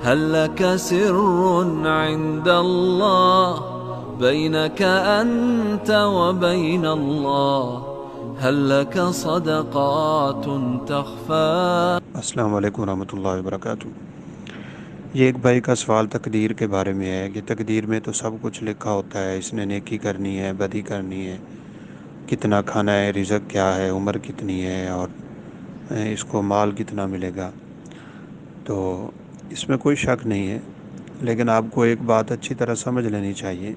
هل لك سر عند الله بينك أنت وبين الله هل لك صدقات تخفى. السلام علیکم ورحمۃ اللہ وبرکاتہ۔ یہ ایک بھائی کا سوال تقدیر کے بارے میں ہے کہ تقدیر میں تو سب کچھ لکھا ہوتا ہے، اس نے نیکی کرنی ہے، بدی کرنی ہے، کتنا کھانا ہے، رزق کیا ہے، عمر کتنی ہے، اور اس کو مال کتنا ملے گا۔ تو اس میں کوئی شک نہیں ہے، لیکن آپ کو ایک بات اچھی طرح سمجھ لینی چاہیے۔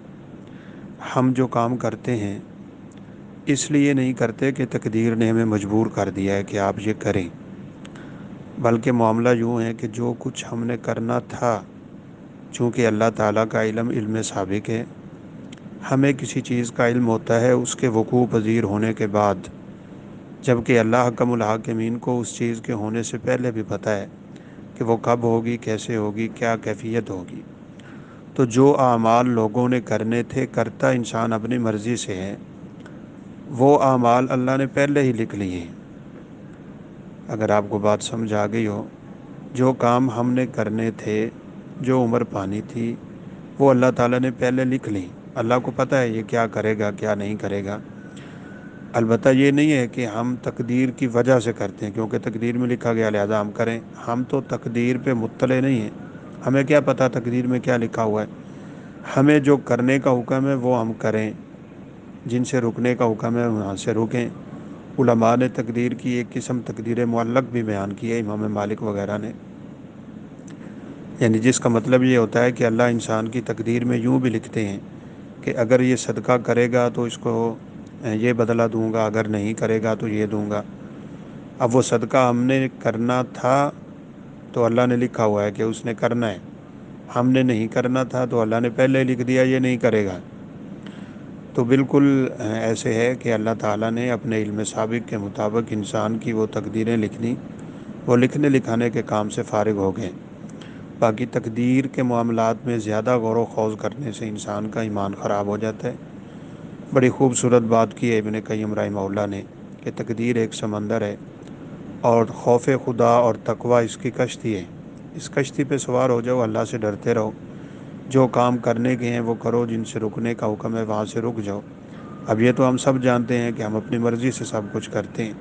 ہم جو کام کرتے ہیں اس لیے نہیں کرتے کہ تقدیر نے ہمیں مجبور کر دیا ہے کہ آپ یہ کریں، بلکہ معاملہ یوں ہے کہ جو کچھ ہم نے کرنا تھا، چونکہ اللہ تعالیٰ کا علم سابق ہے، ہمیں کسی چیز کا علم ہوتا ہے اس کے وقوع پذیر ہونے کے بعد، جبکہ اللہ حکم الحاکمین کو اس چیز کے ہونے سے پہلے بھی پتہ ہے کہ وہ کب ہوگی، کیسے ہوگی، کیا کیفیت ہوگی۔ تو جو اعمال لوگوں نے کرنے تھے، کرتا انسان اپنی مرضی سے ہے، وہ اعمال اللہ نے پہلے ہی لکھ لیے ہیں۔ اگر آپ کو بات سمجھ آ گئی ہو، جو کام ہم نے کرنے تھے، جو عمر پانی تھی، وہ اللہ تعالیٰ نے پہلے لکھ لی۔ اللہ کو پتہ ہے یہ کیا کرے گا، کیا نہیں کرے گا۔ البتہ یہ نہیں ہے کہ ہم تقدیر کی وجہ سے کرتے ہیں، کیونکہ تقدیر میں لکھا گیا لہذا ہم کریں۔ ہم تو تقدیر پہ مطلع نہیں ہیں، ہمیں کیا پتہ تقدیر میں کیا لکھا ہوا ہے۔ ہمیں جو کرنے کا حکم ہے وہ ہم کریں، جن سے رکنے کا حکم ہے وہاں سے رکیں۔ علماء نے تقدیر کی ایک قسم تقدیر معلق بھی بیان کی ہے، امام مالک وغیرہ نے، یعنی جس کا مطلب یہ ہوتا ہے کہ اللہ انسان کی تقدیر میں یوں بھی لکھتے ہیں کہ اگر یہ صدقہ کرے گا تو اس کو یہ بدلہ دوں گا، اگر نہیں کرے گا تو یہ دوں گا۔ اب وہ صدقہ ہم نے کرنا تھا تو اللہ نے لکھا ہوا ہے کہ اس نے کرنا ہے، ہم نے نہیں کرنا تھا تو اللہ نے پہلے لکھ دیا یہ نہیں کرے گا۔ تو بالکل ایسے ہے کہ اللہ تعالیٰ نے اپنے علم سابق کے مطابق انسان کی وہ تقدیریں لکھنی، وہ لکھنے لکھانے کے کام سے فارغ ہو گئے۔ باقی تقدیر کے معاملات میں زیادہ غور و خوض کرنے سے انسان کا ایمان خراب ہو جاتا ہے۔ بڑی خوبصورت بات کی ہے ابن قیم رحمہ اللہ نے کہ تقدیر ایک سمندر ہے اور خوف خدا اور تقوی اس کی کشتی ہے۔ اس کشتی پہ سوار ہو جاؤ، اللہ سے ڈرتے رہو، جو کام کرنے کے ہیں وہ کرو، جن سے رکنے کا حکم ہے وہاں سے رک جاؤ۔ اب یہ تو ہم سب جانتے ہیں کہ ہم اپنی مرضی سے سب کچھ کرتے ہیں،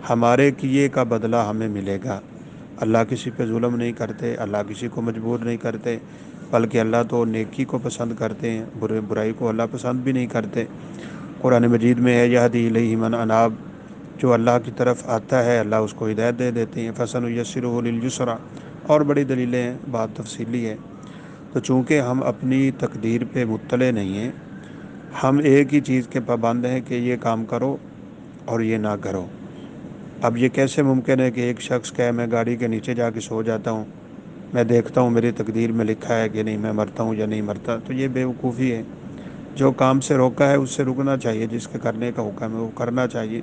ہمارے کیے کا بدلہ ہمیں ملے گا۔ اللہ کسی پہ ظلم نہیں کرتے، اللہ کسی کو مجبور نہیں کرتے، بلکہ اللہ تو نیکی کو پسند کرتے ہیں، برائی کو اللہ پسند بھی نہیں کرتے۔ قرآن مجید میں ہے یہدی الیہ من اناب، جو اللہ کی طرف آتا ہے اللہ اس کو ہدایت دے دیتے ہیں۔ فسنیسرہ للیسریٰ، اور بڑی دلیلیں ہیں، بات تفصیلی ہے۔ تو چونکہ ہم اپنی تقدیر پہ مطلع نہیں ہیں، ہم ایک ہی چیز کے پابند ہیں کہ یہ کام کرو اور یہ نہ کرو۔ اب یہ کیسے ممکن ہے کہ ایک شخص کہے میں گاڑی کے نیچے جا کے سو جاتا ہوں، میں دیکھتا ہوں میری تقدیر میں لکھا ہے کہ نہیں میں مرتا ہوں یا نہیں مرتا؟ تو یہ بیوقوفی ہے۔ جو کام سے روکا ہے اس سے رکنا چاہیے، جس کے کرنے کا حکم ہے وہ کرنا چاہیے۔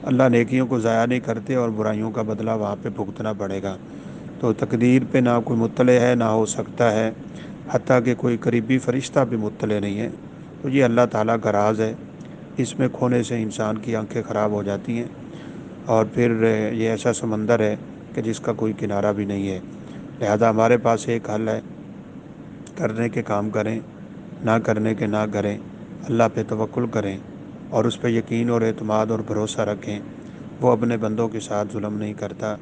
اللہ نیکیوں کو ضائع نہیں کرتے اور برائیوں کا بدلہ وہاں پہ بھگتنا پڑے گا۔ تو تقدیر پہ نہ کوئی مطلع ہے، نہ ہو سکتا ہے، حتیٰ کہ کوئی قریبی فرشتہ بھی مطلع نہیں ہے۔ تو یہ اللہ تعالیٰ کا راز ہے، اس میں کھونے سے انسان کی آنکھیں خراب ہو جاتی ہیں، اور پھر یہ ایسا سمندر ہے کہ جس کا کوئی کنارہ بھی نہیں ہے۔ لہذا ہمارے پاس ایک حل ہے، کرنے کے کام کریں، نہ کرنے کے نہ کریں، اللہ پہ توکل کریں اور اس پہ یقین اور اعتماد اور بھروسہ رکھیں۔ وہ اپنے بندوں کے ساتھ ظلم نہیں کرتا،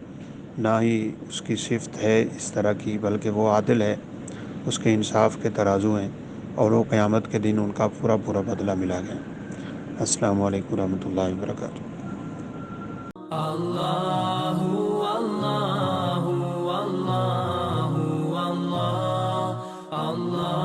نہ ہی اس کی صفت ہے اس طرح کی، بلکہ وہ عادل ہے، اس کے انصاف کے ترازو ہیں، اور وہ قیامت کے دن ان کا پورا پورا بدلہ ملا گیا۔ السلام علیکم ورحمۃ اللہ وبرکاتہ۔ اللہ اللہ اللہ اللہ اللہ